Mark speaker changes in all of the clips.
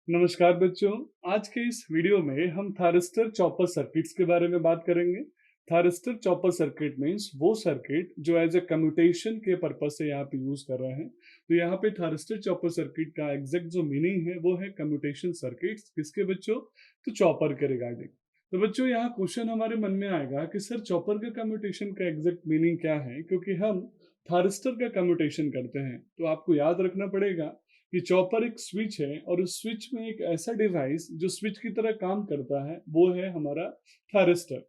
Speaker 1: नमस्कार बच्चों। आज के इस वीडियो में हम थारिस्टर चॉपर सर्किट्स के बारे में बात करेंगे। थारिस्टर चॉपर सर्किट मीन्स वो सर्किट जो एज ए कम्यूटेशन के पर्पज से यहाँ पे यूज कर रहे हैं। तो यहाँ पे थारिस्टर चॉपर सर्किट का एग्जैक्ट जो मीनिंग है वो है कम्यूटेशन सर्किट्स। किसके बच्चों? तो चॉपर के रिगार्डिंग। तो बच्चों यहाँ क्वेश्चन हमारे मन में आएगा कि सर चॉपर का कम्यूटेशन का एग्जैक्ट मीनिंग क्या है, क्योंकि हम थारिस्टर का कम्यूटेशन करते हैं। तो आपको याद रखना पड़ेगा कि चॉपर एक स्विच है और उस स्विच में एक ऐसा डिवाइस जो स्विच की तरह काम करता है वो है हमारा थारिस्टर।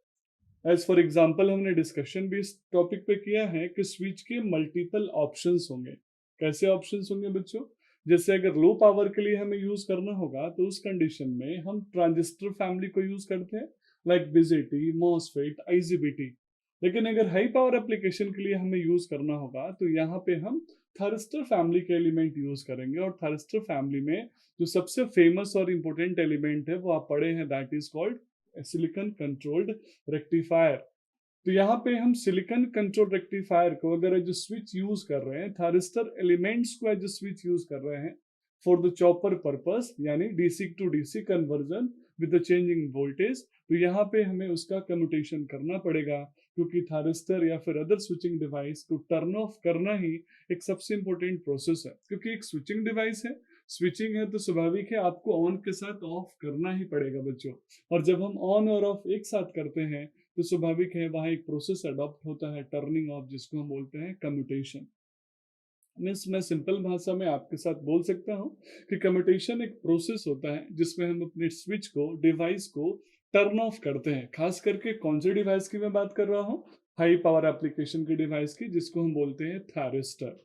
Speaker 1: एज फॉर एग्जांपल हमने डिस्कशन भी इस टॉपिक पे किया है कि स्विच के मल्टीपल ऑप्शंस होंगे। कैसे ऑप्शंस होंगे बच्चों? जैसे अगर लो पावर के लिए हमें यूज करना होगा तो उस कंडीशन में हम ट्रांजिस्टर फैमिली को यूज करते हैं, लाइक बीजेटी, मॉसफेट, आईजीबीटी। लेकिन अगर हाई पावर एप्लीकेशन के लिए हमें यूज करना होगा तो यहाँ पे हम थारिस्टर फैमिली के एलिमेंट यूज करेंगे। और थारिस्टर फैमिली में जो सबसे फेमस और इंपॉर्टेंट एलिमेंट है वो आप पढ़े हैं, that is called silicon controlled rectifier. तो यहाँ पे हम सिलिकॉन कंट्रोल रेक्टिफायर को अगर एज स्विच यूज कर रहे हैं, थारिस्टर एलिमेंट्स को एज स्विच यूज कर रहे हैं फॉर द चॉपर पर्पस, यानी DC to DC conversion with the changing voltage. तो यहाँ पे हमें उसका कम्यूटेशन करना पड़ेगा, क्योंकि थारिस्टर या फिर अदर स्विचिंग डिवाइस को टर्न ऑफ करना ही एक सबसे इंपॉर्टेंट प्रोसेस है। क्योंकि एक स्विचिंग डिवाइस है, स्विचिंग है, तो स्वाभाविक है आपको ऑन के साथ ऑफ करना ही पड़ेगा बच्चों। और जब हम ऑन और ऑफ एक साथ करते हैं तो स्वाभाविक है वहां एक प्रोसेस अडॉप्ट होता है, टर्निंग ऑफ, जिसको हम बोलते हैं कम्यूटेशन। मीन्स मैं सिंपल भाषा में आपके साथ बोल सकता हूँ कि कम्यूटेशन एक प्रोसेस होता है जिसमें हम अपने स्विच को, डिवाइस को टर्न ऑफ करते हैं। खास करके कौन से डिवाइस की मैं बात कर रहा हूँ? हाई पावर एप्लीकेशन की डिवाइस की, जिसको हम बोलते हैं थारिस्टर।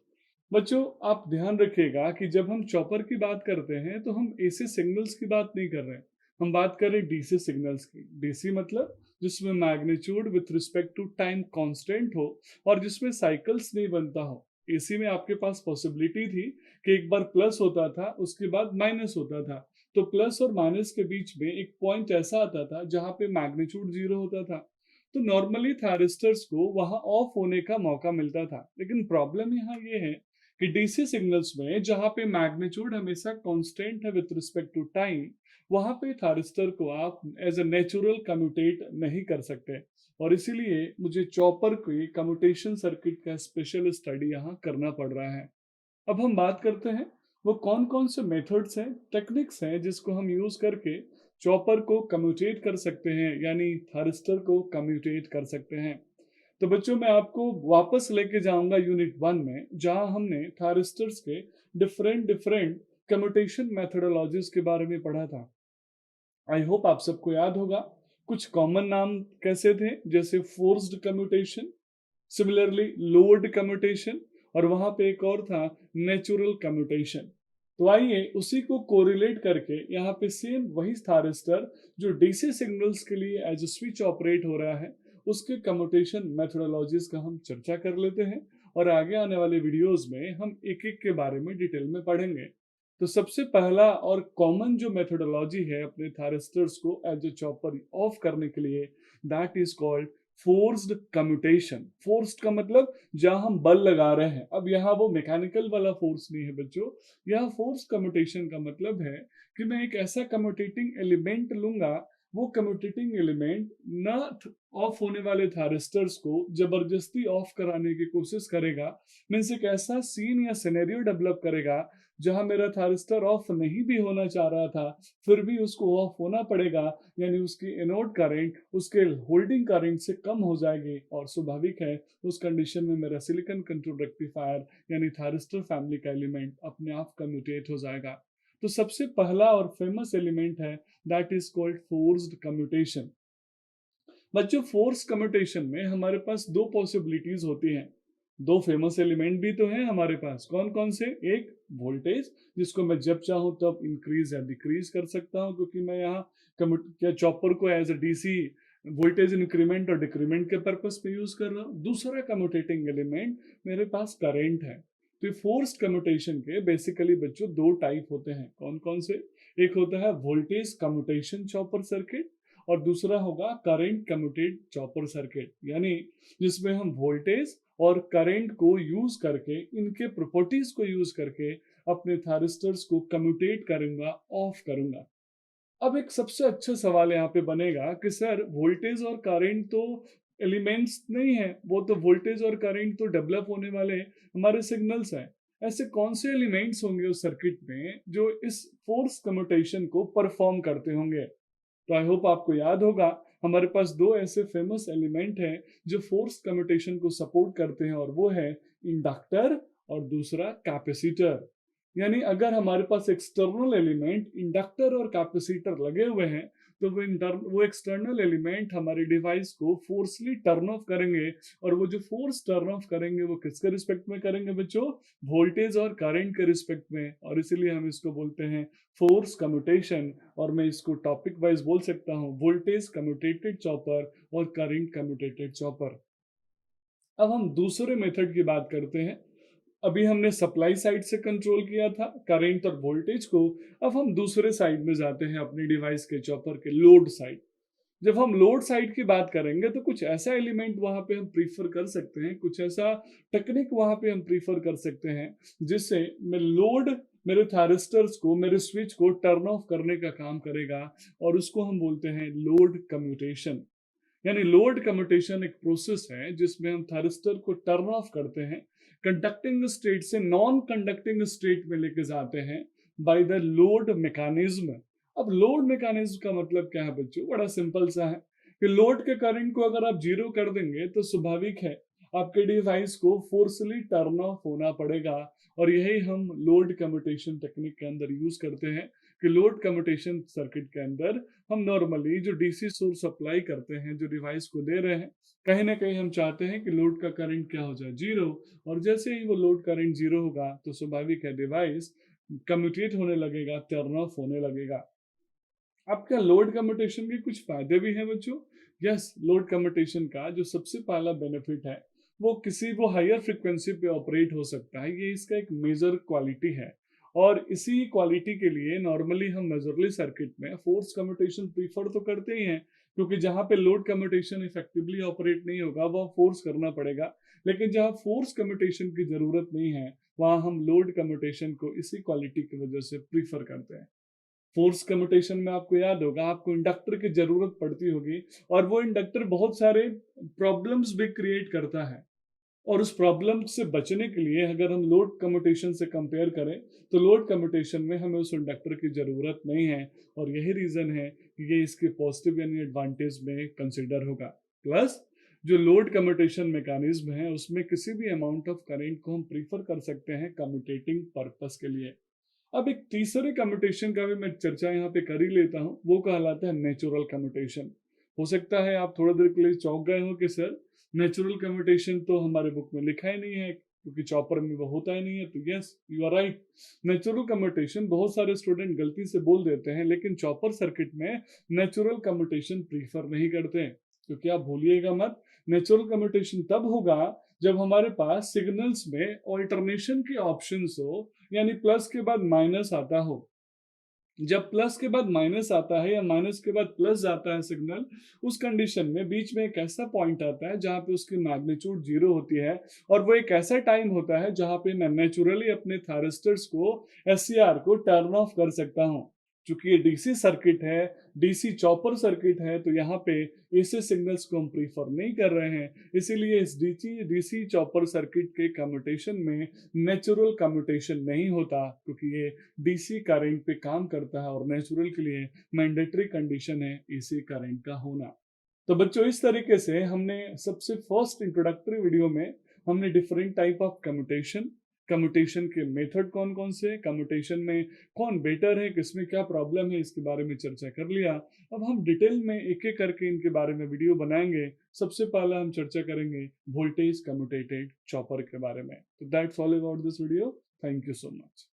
Speaker 1: बच्चों आप ध्यान रखिएगा कि जब हम चॉपर की बात करते हैं तो हम एसी सिग्नल्स की बात नहीं कर रहे हैं, हम बात कर रहे हैं डीसी सिग्नल्स की। डीसी मतलब जिसमें magnitude with respect to time constant हो और जिसमें साइकिल्स नहीं बनता हो। एसी में आपके पास पॉसिबिलिटी थी कि एक बार प्लस होता था, उसके बाद माइनस होता था। तो प्लस और माइनस के बीच में एक पॉइंट ऐसा आता था जहां पे मैग्नीट्यूड जीरो होता था। तो नॉर्मली थारिस्टर्स को वहां ऑफ होने का मौका मिलता था। लेकिन प्रॉब्लम यहाँ ये है कि डीसी सिग्नल्स में जहां पे मैग्नीट्यूड हमेशा कांस्टेंट है विद रिस्पेक्ट टू टाइम, वहां पे थारिस्टर को आप एज ए नेचुरल कम्यूटेट नहीं कर सकते। और इसीलिए मुझे चॉपर के कम्यूटेशन सर्किट का स्पेशल स्टडी यहाँ करना पड़ रहा है। अब हम बात करते हैं वो कौन कौन से मेथड्स हैं, टेक्निक्स हैं जिसको हम यूज करके चॉपर को कम्यूटेट कर सकते हैं, यानी थारिस्टर को कम्यूटेट कर सकते हैं। तो बच्चों मैं आपको वापस लेके जाऊंगा यूनिट 1 में, जहां हमने थारिस्टर्स के डिफरेंट डिफरेंट कम्यूटेशन मेथडोलॉजीज के बारे में पढ़ा था। आई होप आप सबको याद होगा। कुछ कॉमन नाम कैसे थे, जैसे forced commutation, similarly lowered commutation, और वहां पे एक और था नेचुरल कम्यूटेशन। तो आइए उसी को कोरिलेट करके यहाँ पे सेम वही थारिस्टर जो डीसी सिग्नल्स के लिए एज स्विच ऑपरेट हो रहा है, उसके कम्यूटेशन मेथडोलॉजीज का हम चर्चा कर लेते हैं। और आगे आने वाले वीडियोस में हम एक एक के बारे में डिटेल में पढ़ेंगे। तो सबसे पहला और कॉमन जो मेथडोलॉजी है अपने थारिस्टर्स को एज ए चॉपर ऑफ करने के लिए, that is called forced commutation. Forced का मतलब जहां हम बल लगा रहे हैं। अब यहाँ वो मैकेनिकल वाला फोर्स नहीं है बच्चों। यहाँ फोर्स कम्यूटेशन का मतलब है कि मैं एक ऐसा कम्यूटेटिंग एलिमेंट लूंगा, वो कम्यूटेटिंग एलिमेंट न ऑफ होने वाले थारिस्टर्स को जबरदस्ती ऑफ कराने की कोशिश करेगा। मीन्स एक ऐसा सीन या सिनेरियो डेवलप करेगा जहां मेरा थारिस्टर ऑफ नहीं भी होना चाह रहा था, फिर भी उसको ऑफ होना पड़ेगा। यानी उसकी एनोड करंट उसके होल्डिंग करंट से कम हो जाएगी, और स्वाभाविक है उस कंडीशन में मेरा सिलिकॉन कंट्रोल रेक्टिफायर यानी थारिस्टर फैमिली का एलिमेंट अपने आप कम्यूटेट हो जाएगा। तो सबसे पहला और फेमस एलिमेंट है, that is called forced commutation. बच्चों फोर्स कम्यूटेशन में हमारे पास दो पॉसिबिलिटीज होती हैं। दो फेमस एलिमेंट भी तो हैं हमारे पास। कौन कौन से? एक वोल्टेज, जिसको मैं जब चाहूं तब इंक्रीज या डिक्रीज कर सकता हूं, क्योंकि मैं यहाँ क्या चॉपर को as a DC voltage increment और डिक्रीमेंट के पर्पस पे यूज कर रहा हूँ। दूसरा कम्यूटेटिंग एलिमेंट मेरे पास करंट है। तो ये फोर्स्ड कम्यूटेशन के बेसिकली बच्चों दो टाइप होते हैं। कौन कौन से? एक होता है वोल्टेज कम्यूटेशन चॉपर सर्किट, और दूसरा होगा करंट कम्यूटेड चॉपर सर्किट, यानी जिसमें हम वोल्टेज और करंट को यूज करके, इनके प्रॉपर्टीज को यूज करके अपने थारिस्टर्स को कम्यूटेट करूंगा, ऑफ करूंगा। अब एक सबसे अच्छा सवाल यहाँ पे बनेगा कि सर वोल्टेज और करंट तो एलिमेंट्स नहीं है, वो तो वोल्टेज और करंट तो डेवलप होने वाले हमारे सिग्नल्स हैं। ऐसे कौन से एलिमेंट्स होंगे उस सर्किट में जो इस फोर्स कम्यूटेशन को परफॉर्म करते होंगे? तो आई होप आपको याद होगा, हमारे पास दो ऐसे फेमस एलिमेंट हैं जो फोर्स कम्यूटेशन को सपोर्ट करते हैं, और वो है इंडक्टर और दूसरा कैपेसिटर। यानी अगर हमारे पास एक्सटर्नल एलिमेंट इंडक्टर और कैपेसिटर लगे हुए हैं, तो वो एक्सटर्नल एलिमेंट हमारे डिवाइस को फोर्सली टर्न ऑफ करेंगे। और वो जो फोर्स टर्न ऑफ करेंगे वो किसके रिस्पेक्ट में करेंगे बच्चों? वोल्टेज और करंट के रिस्पेक्ट में। और इसीलिए हम इसको बोलते हैं फोर्स कम्यूटेशन। और मैं इसको टॉपिक वाइज बोल सकता हूँ, वोल्टेज कम्यूटेटेड चॉपर और करंट कम्यूटेटेड चॉपर। अब हम दूसरे मेथड की बात करते हैं। अभी हमने सप्लाई साइड से कंट्रोल किया था करंट और वोल्टेज को। अब हम दूसरे साइड में जाते हैं, अपने डिवाइस के चॉपर के लोड साइड। जब हम लोड साइड की बात करेंगे तो कुछ ऐसा एलिमेंट वहां पे हम प्रीफर कर सकते हैं, कुछ ऐसा टेक्निक वहां पे हम प्रीफर कर सकते हैं जिससे मैं लोड मेरे थारिस्टर्स को, मेरे स्विच को टर्न ऑफ करने का काम करेगा। और उसको हम बोलते हैं लोड कम्यूटेशन। यानी लोड कम्यूटेशन एक प्रोसेस है जिसमें हम थारिस्टर को टर्न ऑफ करते हैं, कंडक्टिंग स्टेट से नॉन कंडक्टिंग स्टेट में लेके जाते हैं बाय द लोड मैकेनिज्म। अब लोड मैकेनिज्म का मतलब क्या है बच्चों? बड़ा सिंपल सा है कि लोड के करंट को अगर आप जीरो कर देंगे तो स्वाभाविक है आपके डिवाइस को फोर्सली टर्न ऑफ होना पड़ेगा। और यही हम लोड कम्यूटेशन टेक्निक के अंदर यूज करते हैं कि लोड कम्यूटेशन सर्किट के अंदर हम नॉर्मली जो डीसी सोर्स अप्लाई करते हैं, जो डिवाइस को दे रहे हैं, कहीं ना कहीं हम चाहते हैं कि लोड का करंट क्या हो जाए? जीरो। और जैसे ही वो लोड करंट जीरो होगा तो स्वाभाविक है डिवाइस कम्यूटेट होने लगेगा, टर्न ऑफ होने लगेगा। अब क्या लोड कम्यूटेशन के कुछ फायदे भी हैं बच्चों? यस, लोड कम्यूटेशन का जो सबसे पहला बेनिफिट है वो हायर फ्रिक्वेंसी पे ऑपरेट हो सकता है। ये इसका एक मेजर क्वालिटी है। और इसी क्वालिटी के लिए नॉर्मली हम मेजरली सर्किट में फोर्स कम्यूटेशन प्रीफर तो करते ही हैं, क्योंकि जहां पे लोड कम्यूटेशन इफेक्टिवली ऑपरेट नहीं होगा वह फोर्स करना पड़ेगा। लेकिन जहां फोर्स कम्यूटेशन की जरूरत नहीं है वहां हम लोड कम्यूटेशन को इसी क्वालिटी की वजह से प्रीफर करते हैं। फोर्स कम्यूटेशन में आपको याद होगा, आपको इंडक्टर की जरूरत पड़ती होगी, और वो इंडक्टर बहुत सारे प्रॉब्लम्स भी क्रिएट करता है। और उस प्रॉब्लम से बचने के लिए अगर हम लोड कम्यूटेशन से कंपेयर करें तो लोड कम्यूटेशन में हमें उस इंडक्टर की जरूरत नहीं है। और यही रीजन है कि ये इसके पॉजिटिव यानी एडवांटेज में कंसिडर होगा। प्लस जो लोड कम्यूटेशन मैकेनिज्म है उसमें किसी भी अमाउंट ऑफ करंट को हम प्रीफर कर सकते हैं कम्यूटेटिंग पर्पस के लिए। अब एक तीसरे कम्यूटेशन का भी मैं चर्चा यहाँ पे कर ही लेता हूँ, वो कहलाता है नेचुरल कम्यूटेशन। हो सकता है आप थोड़ी देर के लिए चौंक गए हो कि सर नेचुरल कम्यूटेशन तो हमारे बुक में लिखा ही नहीं है, क्योंकि चॉपर में वो होता ही नहीं है। तो yes, you are right. Natural commutation बहुत सारे स्टूडेंट गलती से बोल देते हैं, लेकिन चॉपर सर्किट में नेचुरल कम्यूटेशन प्रीफर नहीं करते हैं। क्योंकि आप भूलिएगा मत, नेचुरल कम्यूटेशन तब होगा जब हमारे पास सिग्नल्स में ऑल्टरनेशन के ऑप्शंस हो, यानी प्लस के बाद माइनस आता हो। जब प्लस के बाद माइनस आता है या माइनस के बाद प्लस जाता है सिग्नल, उस कंडीशन में बीच में एक ऐसा पॉइंट आता है जहां पे उसकी मैग्नीट्यूड जीरो होती है। और वो एक ऐसा टाइम होता है जहां पे मैं नेचुरली अपने थारिस्टर्स को, एससीआर को टर्न ऑफ कर सकता हूं। चूंकि ये डीसी सर्किट है, डीसी चॉपर सर्किट है, तो यहाँ पे ऐसे सिग्नल्स को हम प्रीफर नहीं कर रहे हैं। इसीलिए इस डीसी डीसी चॉपर सर्किट के कम्यूटेशन में नेचुरल कम्यूटेशन नहीं होता, क्योंकि ये डीसी करंट पे काम करता है और नेचुरल के लिए मैंडेटरी कंडीशन है एसी करंट का होना। तो बच्चों इस तरीके से हमने सबसे फर्स्ट इंट्रोडक्टरी वीडियो में हमने different type of commutation, commutation के मेथड कौन कौन से, कम्यूटेशन में कौन बेटर है, किसमें क्या प्रॉब्लम है, इसके बारे में चर्चा कर लिया। अब हम डिटेल में एक एक करके इनके बारे में वीडियो बनाएंगे। सबसे पहला हम चर्चा करेंगे वोल्टेज कम्यूटेटेड चॉपर के बारे में। तो that's all about this video. Thank you so much.